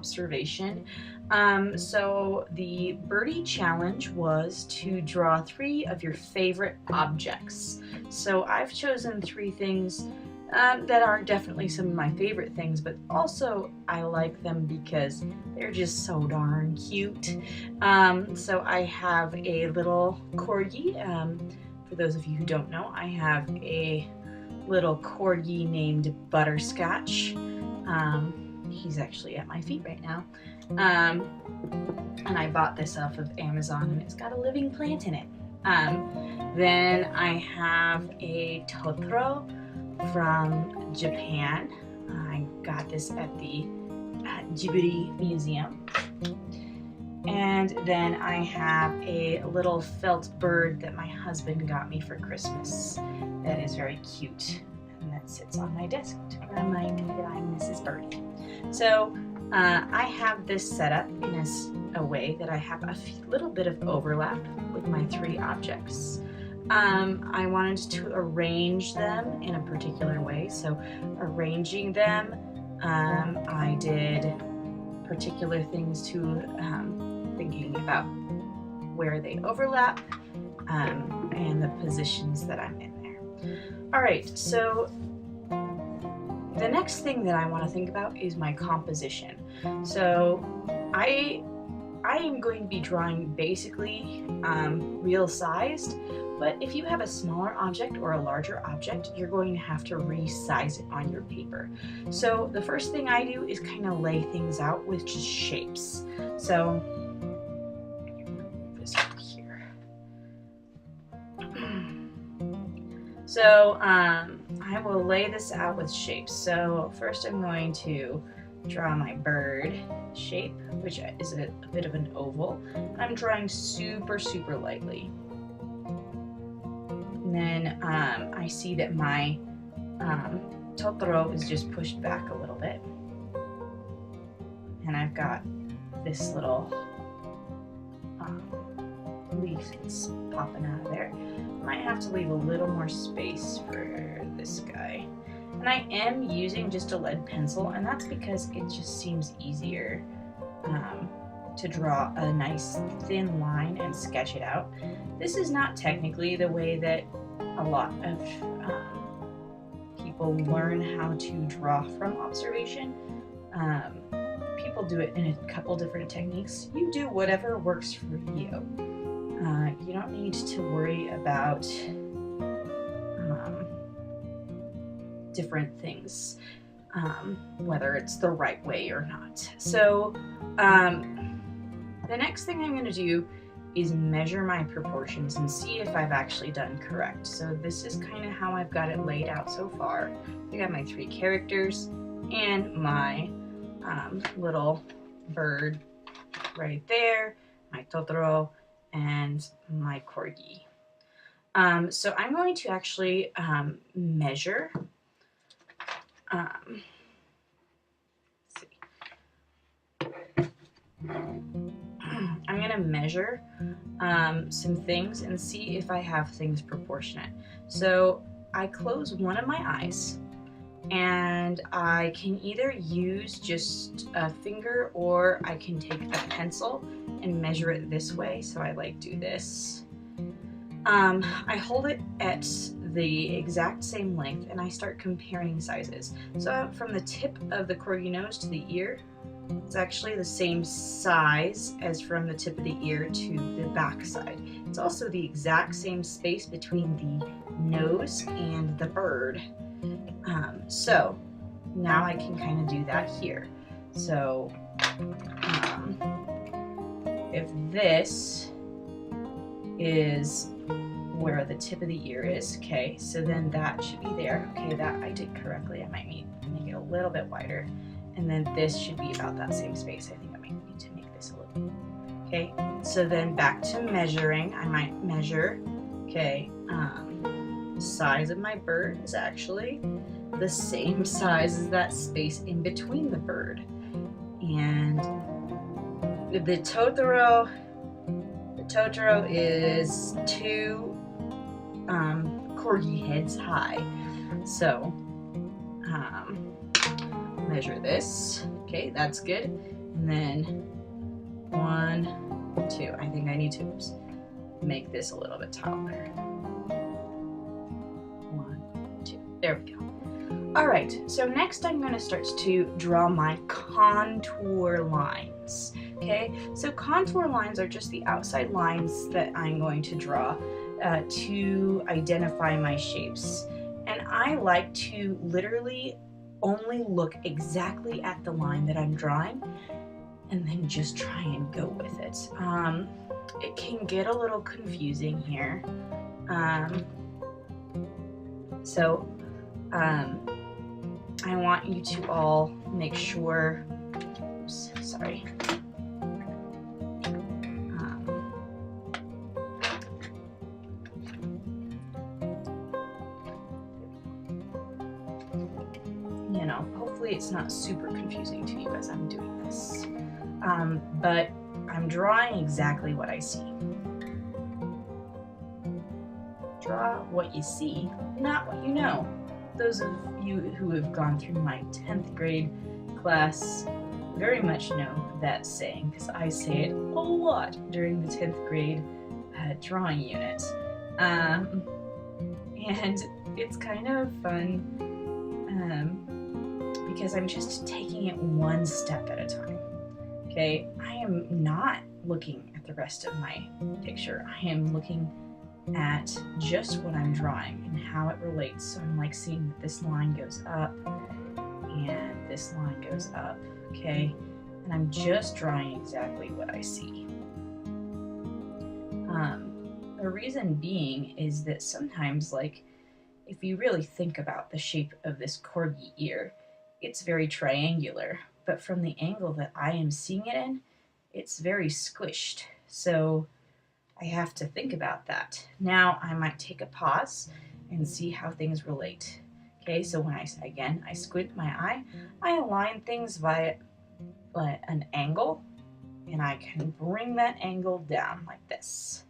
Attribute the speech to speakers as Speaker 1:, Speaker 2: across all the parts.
Speaker 1: observation. So the Birdy challenge was to draw 3 of your favorite objects. So I've chosen 3 things that are definitely some of my favorite things, but also I like them because they're just so darn cute. So I have a little corgi. For those of you who don't know, I have a little corgi named Butterscotch. He's actually at my feet right now. And I bought this off of Amazon, and it's got a living plant in it. Then I have a Totoro from Japan. I got this at the Birdy Museum. And then I have a little felt bird that my husband got me for Christmas that is very cute, and that sits on my desk to remind me that I'm Mrs. Birdy. So I have this set up in a way that I have a little bit of overlap with my 3 objects. I wanted to arrange them in a particular way, so arranging them, I did particular things to thinking about where they overlap and the positions that I'm in there. Alright, so the next thing that I want to think about is my composition. So I am going to be drawing basically real sized, but if you have a smaller object or a larger object, you're going to have to resize it on your paper. So the first thing I do is kind of lay things out with just shapes. So this up here. So I will lay this out with shapes. So first I'm going to draw my bird shape, which is a bit of an oval. I'm drawing super lightly. And then I see that my Totoro is just pushed back a little bit. And I've got this little leaf that's popping out of there. Might have to leave a little more space for this guy. And I am using just a lead pencil, and that's because it just seems easier to draw a nice thin line and sketch it out. This is not technically the way that a lot of people learn how to draw from observation. People do it in a couple different techniques. You do whatever works for you. You don't need to worry about different things, whether it's the right way or not. So the next thing I'm going to do is measure my proportions and see if I've actually done correct. So this is kind of how I've got it laid out so far. I got my 3 characters and my little bird right there, my Totoro, and my corgi. So I'm going to actually measure. Let's see. I'm going to measure some things and see if I have things proportionate. So I close one of my eyes, and I can either use just a finger or I can take a pencil and measure it this way. So I do this. I hold it at the exact same length and I start comparing sizes. So from the tip of the corgi nose to the ear, it's actually the same size as from the tip of the ear to the back side. It's also the exact same space between the nose and the bird. So now I can kind of do that here. So if this is where the tip of the ear is, okay, so then that should be there. Okay, that I did correctly. I might need to make it a little bit wider. And then this should be about that same space. I think I might need to make this a little. Okay, so then back to measuring. I might measure, okay, the size of my bird is actually the same size as that space in between the bird. And the Totoro is 2 corgi heads high. So measure this. Okay, that's good. and then 1, 2. I think I need to make this a little bit taller. 1, 2. There we go. All right, so next I'm going to start to draw my contour lines. Okay, so contour lines are just the outside lines that I'm going to draw to identify my shapes. And I like to literally only look exactly at the line that I'm drawing and then just try and go with it. It can get a little confusing here. I want you to all make sure, oops, sorry. You know, hopefully it's not super confusing to you as I'm doing this. But I'm drawing exactly what I see. Draw what you see, not what you know. Those of you who have gone through my 10th grade class very much know that saying, because I say it a lot during the 10th grade drawing unit. And it's kind of fun because I'm just taking it one step at a time. Okay, I am not looking at the rest of my picture. I am looking at just what I'm drawing and how it relates. So I'm like seeing that this line goes up and this line goes up, okay? And I'm just drawing exactly what I see. The reason being is that sometimes, like, if you really think about the shape of this corgi ear, it's very triangular, but from the angle that I am seeing it in, it's very squished. So I have to think about that. Now I might take a pause and see how things relate. Okay, so when I squint my eye, I align things via an angle, and I can bring that angle down like this.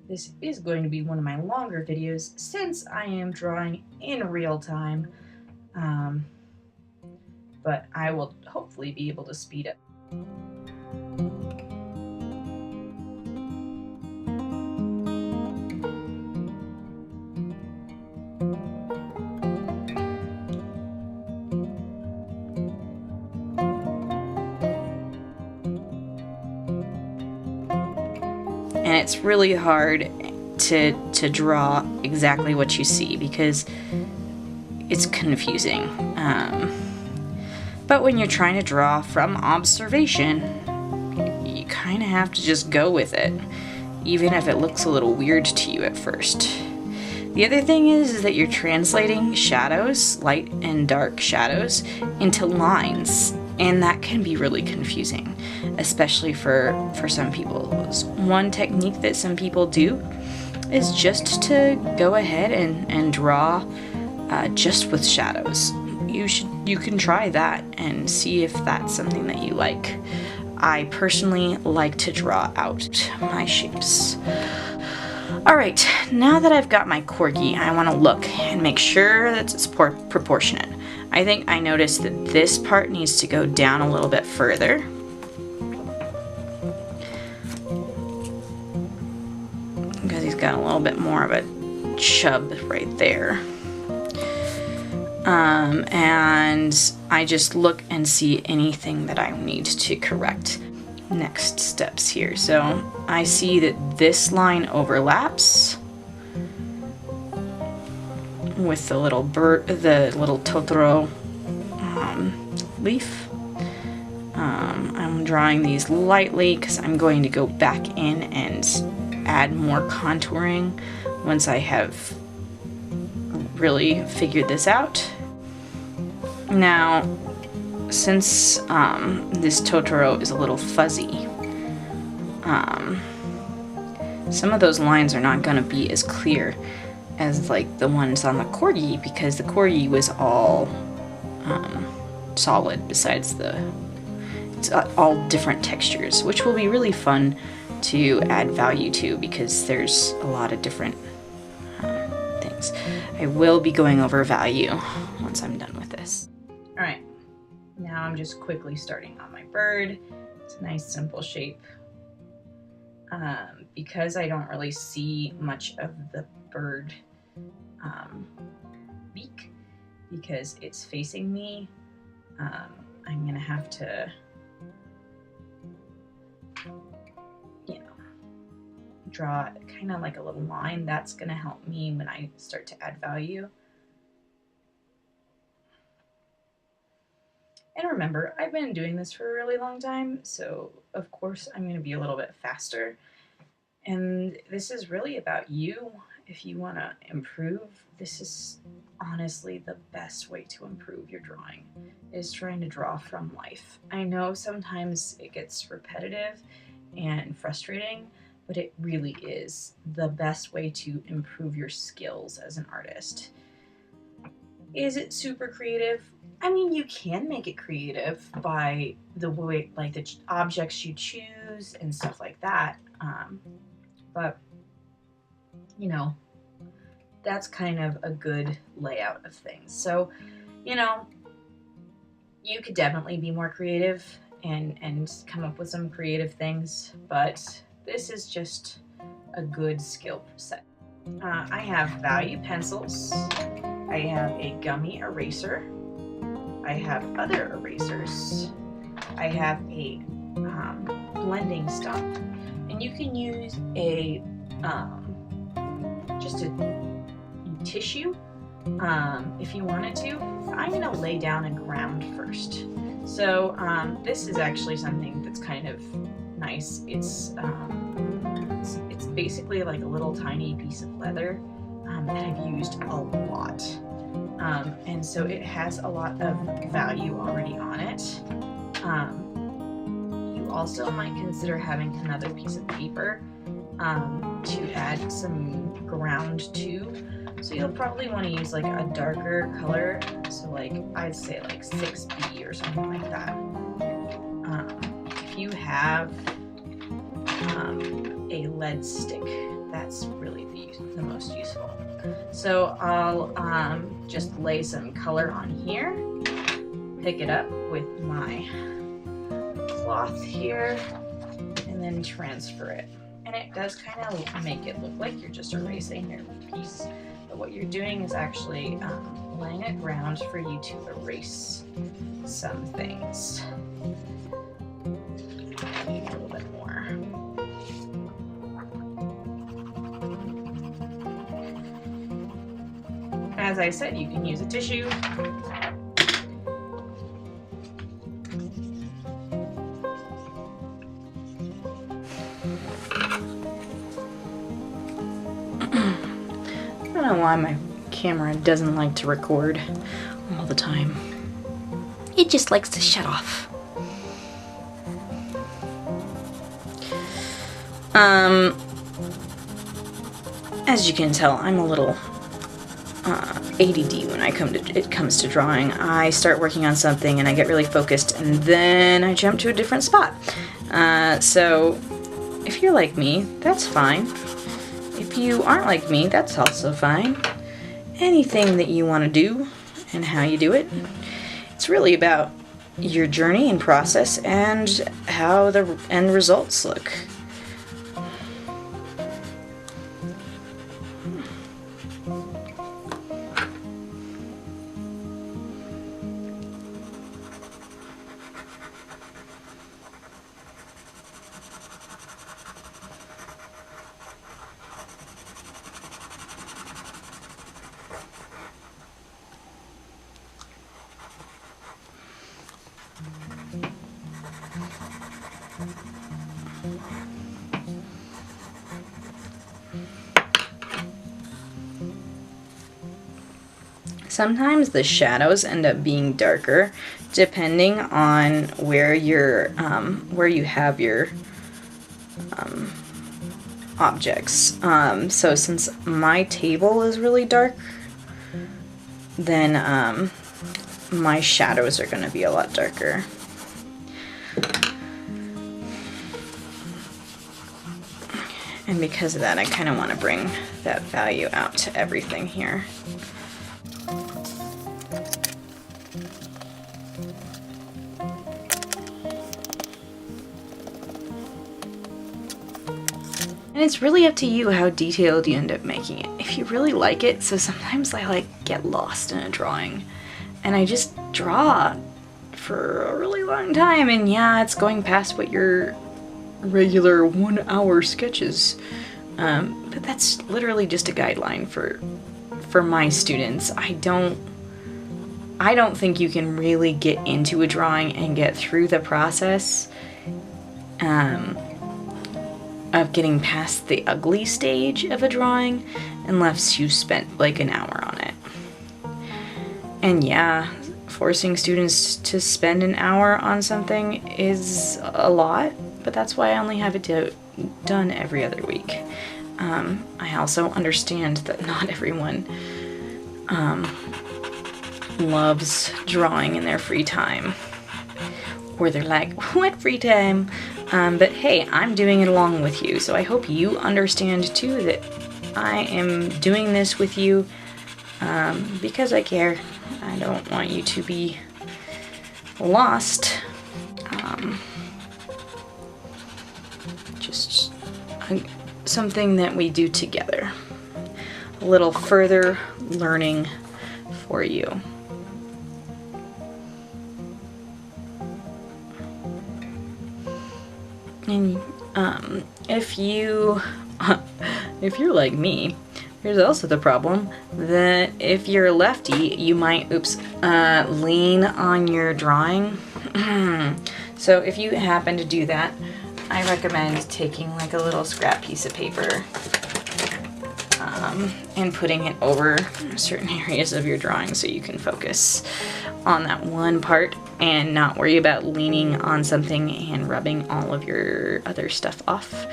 Speaker 1: This is going to be one of my longer videos since I am drawing in real time. But I will hopefully be able to speed up. And it's really hard to draw exactly what you see because it's confusing. But when you're trying to draw from observation, you kind of have to just go with it, even if it looks a little weird to you at first. The other thing is that you're translating shadows, light and dark shadows, into lines, and that can be really confusing, especially for some people. One technique that some people do is just to go ahead and draw just with shadows. You can try that and see if that's something that you like. I personally like to draw out my shapes. Alright, now that I've got my corgi, I want to look and make sure that it's proportionate. I think I noticed that this part needs to go down a little bit further. Because he's got a little bit more of a chub right there. And I just look and see anything that I need to correct. Next steps here. So I see that this line overlaps with the little bird, the little Totoro leaf. I'm drawing these lightly because I'm going to go back in and add more contouring once I have really figured this out. Now, since this Totoro is a little fuzzy, some of those lines are not going to be as clear as like the ones on the corgi, because the corgi was all solid besides it's all different textures, which will be really fun to add value to because there's a lot of different things.
Speaker 2: because I will be going over value once I'm done with this.
Speaker 1: All right, now I'm just quickly starting on my bird. It's a nice simple shape. Because I don't really see much of the bird beak because it's facing me, I'm gonna have to, you know, draw kind of like a little line. That's gonna help me when I start to add value. And remember, I've been doing this for a really long time, so of course I'm going to be a little bit faster. And this is really about you. If you want to improve, this is honestly the best way to improve your drawing, is trying to draw from life. I know sometimes it gets repetitive and frustrating, but it really is the best way to improve your skills as an artist. Is it super creative? I mean, you can make it creative by the way, like the objects you choose and stuff like that. But, you know, that's kind of a good layout of things. So, you know, you could definitely be more creative and come up with some creative things, but this is just a good skill set. I have value pencils. I have a gummy eraser. I have other erasers. I have a blending stump, and you can use a just a tissue if you wanted to. I'm going to lay down a ground first. So this is actually something that's kind of nice. It's basically like a little tiny piece of leather that I've used a lot. And so it has a lot of value already on it. You also might consider having another piece of paper to add some ground to. So you'll probably want to use like a darker color. So like I'd say like 6B or something like that. If you have a lead stick, that's really the most useful. So I'll just lay some color on here, pick it up with my cloth here, and then transfer it. And it does kind of make it look like you're just erasing your piece, but what you're doing is actually laying a ground for you to erase some things. A little bit more. As I said, you can use a tissue. I don't know why my camera doesn't like to record all the time. It just likes to shut off. As you can tell, I'm a little ADD when it comes to drawing. I start working on something and I get really focused, and then I jump to a different spot. So if you're like me, that's fine. If you aren't like me, that's also fine. Anything that you want to do and how you do it, it's really about your journey and process and how the end results look. Sometimes the shadows end up being darker depending on where you have your objects. So since my table is really dark, then my shadows are going to be a lot darker.
Speaker 2: And because of that, I kind of want to bring that value out to everything here. And it's really up to you how detailed you end up making it. If you really like it, so sometimes I like get lost in a drawing and I just draw for a really long time, and yeah, it's going past what your regular 1 hour sketches. But that's literally just a guideline for my students. I don't think you can really get into a drawing and get through the process of getting past the ugly stage of a drawing unless you spent like an hour on it. And yeah, forcing students to spend an hour on something is a lot, but that's why I only have it done every other week. I also understand that not everyone loves drawing in their free time, or they're like, what free time? But hey, I'm doing it along with you, so I hope you understand too that I am doing this with you because I care. I don't want you to be lost. Just something that we do together. A little further learning for you. And if you're like me, there's also the problem that if you're a lefty, you might, lean on your drawing. So if you happen to do that, I recommend taking like a little scrap piece of paper and putting it over certain areas of your drawing so you can focus on that one part and not worry about leaning on something and rubbing all of your other stuff off.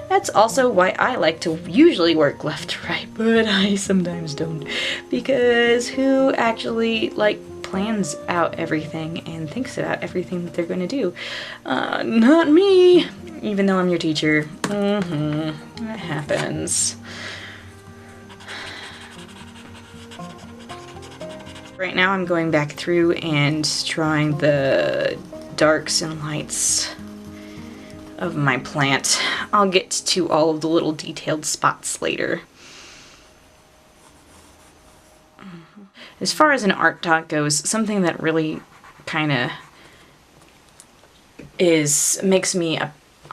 Speaker 2: That's also why I like to usually work left to right, but I sometimes don't, because who actually plans out everything and thinks about everything that they're going to do? Not me, even though I'm your teacher. That happens. Right now I'm going back through and drawing the darks and lights of my plant. I'll get to all of the little detailed spots later. As far as an art talk goes, something that really kind of makes me a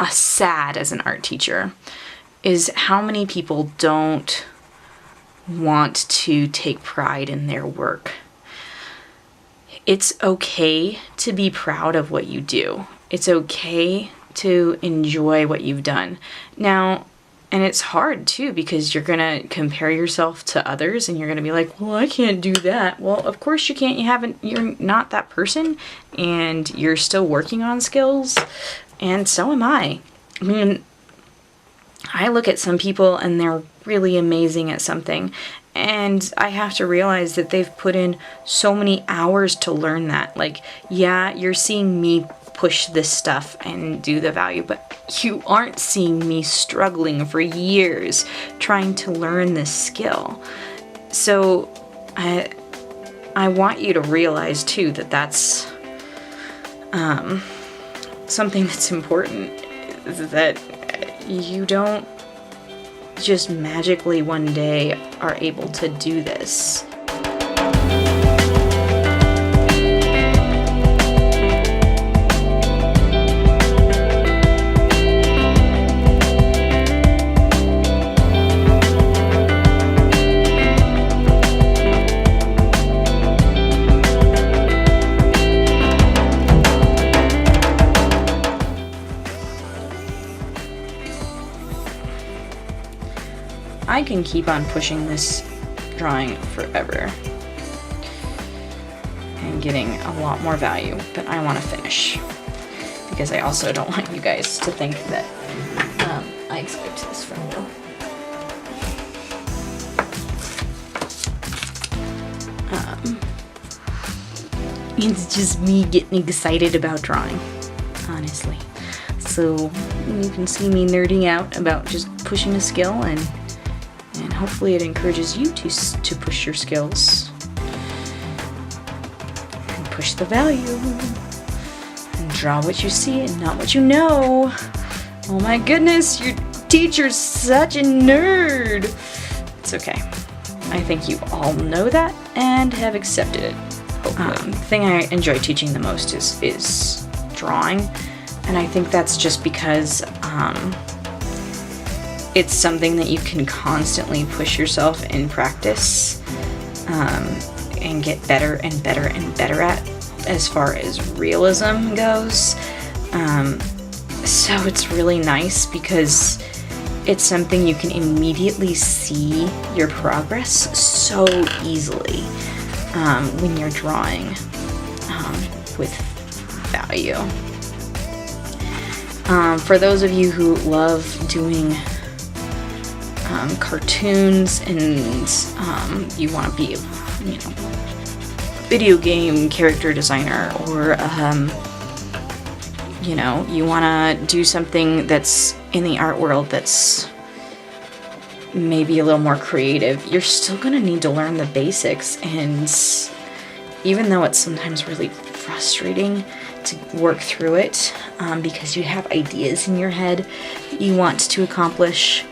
Speaker 2: sad as an art teacher is how many people don't want to take pride in their work. It's okay to be proud of what you do. It's okay to enjoy what you've done. Now, and it's hard too, because you're gonna compare yourself to others and you're gonna be like, well, I can't do that. Well, of course you can't. You're not that person, and you're still working on skills, and so am I. I mean, I look at some people and they're really amazing at something, and I have to realize that they've put in so many hours to learn that. Like, yeah, you're seeing me push this stuff and do the value, but you aren't seeing me struggling for years trying to learn this skill. So I want you to realize too that that's something that's important, that you don't just magically one day are able to do this. I can keep on pushing this drawing forever and getting a lot more value, but I want to finish because I also don't want you guys to think that I expect this from you. It's just me getting excited about drawing, honestly. So you can see me nerding out about just pushing a skill, and hopefully it encourages you to push your skills and push the value and draw what you see and not what you know. Oh my goodness, your teacher's such a nerd. It's okay. I think you all know that and have accepted it. The thing I enjoy teaching the most is drawing, and I think that's just because it's something that you can constantly push yourself in practice and get better and better and better at as far as realism goes. So it's really nice because it's something you can immediately see your progress so easily when you're drawing with value. For those of you who love doing cartoons and you want to be, video game character designer, or you want to do something that's in the art world that's maybe a little more creative, you're still going to need to learn the basics. And even though it's sometimes really frustrating to work through it because you have ideas in your head that you want to accomplish,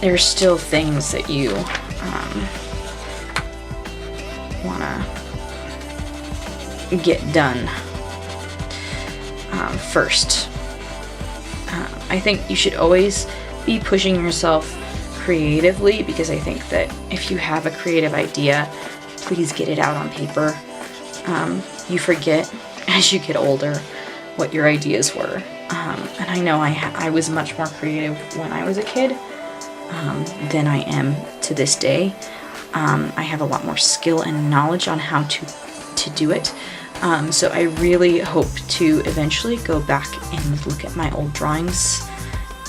Speaker 2: there's still things that you want to get done first. I think you should always be pushing yourself creatively, because I think that if you have a creative idea, please get it out on paper. You forget as you get older what your ideas were. And I know I was much more creative when I was a kid than I am to this day. I have a lot more skill and knowledge on how to do it. So I really hope to eventually go back and look at my old drawings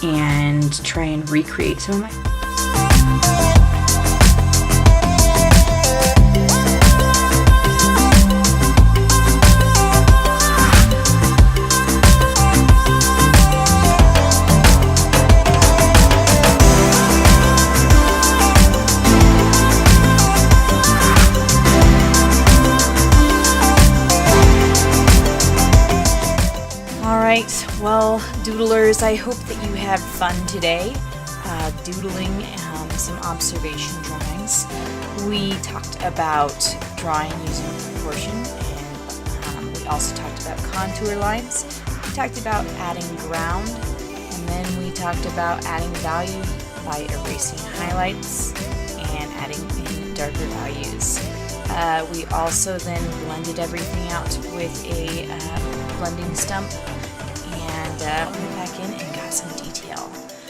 Speaker 2: and try and recreate some of my... Well, doodlers, I hope that you had fun today doodling some observation drawings. We talked about drawing using proportion, and we also talked about contour lines. We talked about adding ground, and then we talked about adding value by erasing highlights and adding in darker values. We also then blended everything out with a blending stump, and went back in and got some detail.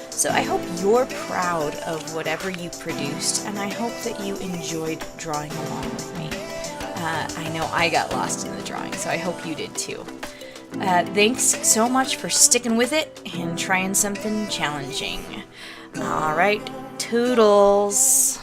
Speaker 2: So I hope you're proud of whatever you produced, and I hope that you enjoyed drawing along with me. I know I got lost in the drawing, so I hope you did too. Thanks so much for sticking with it and trying something challenging. Alright, toodles!